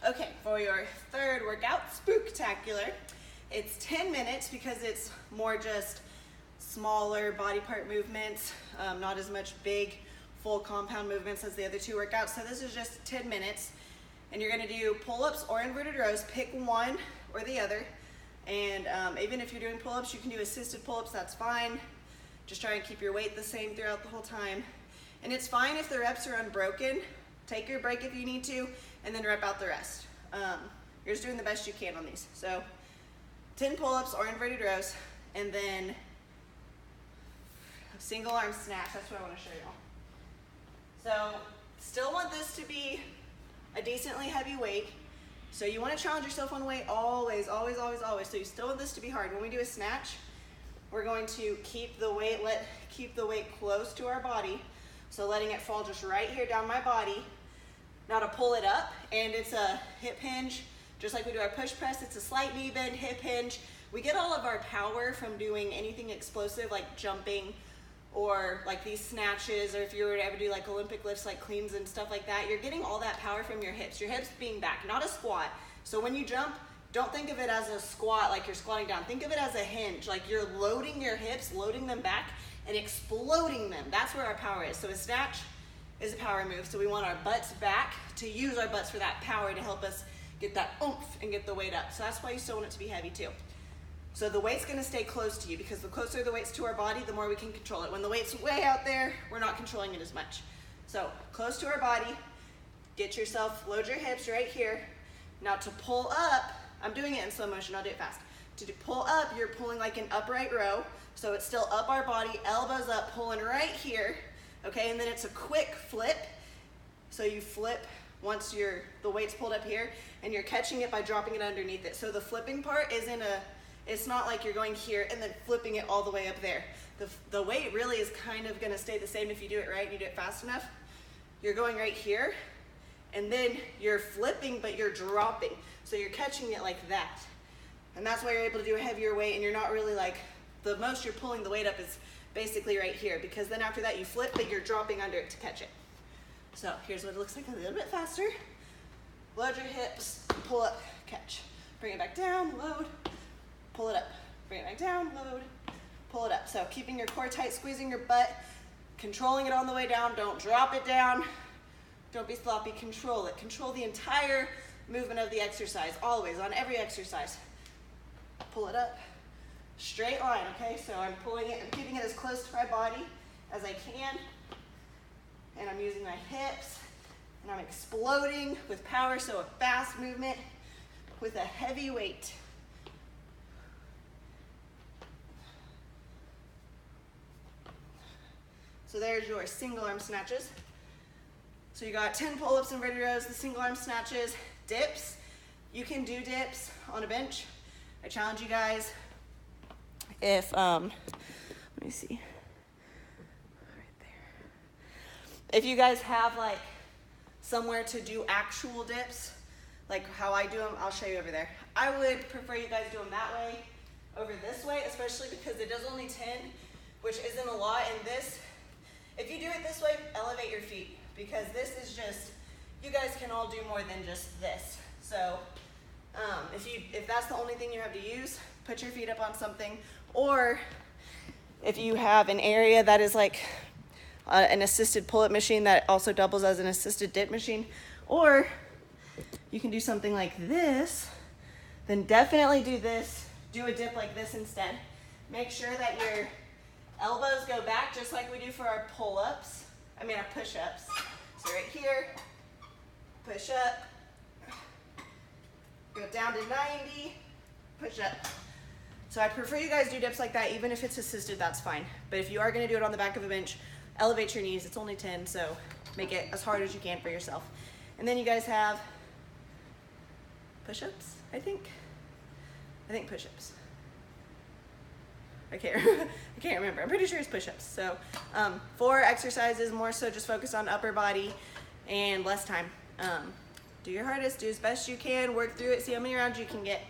Okay, for your third workout, Spooktacular, it's 10 minutes because it's more just smaller body part movements, not as much big full compound movements as the other two workouts. So this is just 10 minutes and you're gonna do pull-ups or inverted rows. Pick one or the other. And even if you're doing pull-ups, you can do assisted pull-ups, that's fine. Just try and keep your weight the same throughout the whole time. And it's fine if the reps are unbroken. Take your break if you need to, and then rep out the rest. You're just doing the best you can on these. So 10 pull-ups or inverted rows, and then single arm snatch. That's what I want to show y'all. So still want this to be a decently heavy weight. So you want to challenge yourself on weight always, always, always, always. So you still want this to be hard. When we do a snatch, we're going to keep the weight close to our body. So letting it fall just right here down my body. Now to pull it up, and it's a hip hinge, just like we do our push press. It's a slight knee bend, hip hinge. We get all of our power from doing anything explosive like jumping or like these snatches, or if you were to ever do like Olympic lifts like cleans and stuff like that, you're getting all that power from your hips being back, not a squat. So when you jump, don't think of it as a squat like you're squatting down. Think of it as a hinge, like you're loading your hips, loading them back and exploding them. That's where our power is. So a snatch is a power move. So we want our butts back to use our butts for that power to help us get that oomph and get the weight up. So that's why you still want it to be heavy too. So the weight's gonna stay close to you because the closer the weight's to our body, the more we can control it. When the weight's way out there, we're not controlling it as much. So close to our body, get yourself, load your hips right here. Now to pull up, I'm doing it in slow motion, I'll do it fast. To pull up, you're pulling like an upright row. So it's still up our body, elbows up, pulling right here. Okay, and then it's a quick flip. So you flip once the weight's pulled up here, and you're catching it by dropping it underneath it. So the flipping part it's not like you're going here and then flipping it all the way up there. The weight really is kind of gonna stay the same if you do it right and you do it fast enough. You're going right here, and then you're flipping, but you're dropping. So you're catching it like that. And that's why you're able to do a heavier weight, and you're not really like, the most you're pulling the weight up is basically right here, because then after that you flip, but you're dropping under it to catch it. So here's what it looks like a little bit faster. Load your hips, pull up, catch. Bring it back down, load, pull it up. Bring it back down, load, pull it up. So keeping your core tight, squeezing your butt, controlling it on the way down. Don't drop it down. Don't be sloppy, control it. Control the entire movement of the exercise, always, on every exercise. Pull it up, straight line, okay? So I'm pulling it, I'm keeping it as close to my body as I can. And I'm using my hips, and I'm exploding with power, so a fast movement with a heavy weight. So there's your single arm snatches. So you got 10 pull-ups, inverted rows, the single arm snatches, dips. You can do dips on a bench. I challenge you guys, if, let me see. If you guys have like somewhere to do actual dips, like how I do them, I'll show you over there. I would prefer you guys do them that way over this way, especially because it does only 10, which isn't a lot. And this, if you do it this way, elevate your feet, because this is just, you guys can all do more than just this. So if that's the only thing you have to use, put your feet up on something, or if you have an area that is like an assisted pull-up machine that also doubles as an assisted dip machine, or you can do something like this, then definitely do this. Do a dip like this instead. Make sure that your elbows go back just like we do for our pull-ups, our push-ups. So right here, push up, go down to 90, push up. So I prefer you guys do dips like that, even if it's assisted, that's fine. But if you are gonna do it on the back of a bench, elevate your knees. It's only 10, so make it as hard as you can for yourself. And then you guys have push-ups, I think push-ups. I can't remember. I'm pretty sure it's push-ups. So 4 exercises, more so just focus on upper body and less time. Do your hardest, do as best you can, work through it, see how many rounds you can get.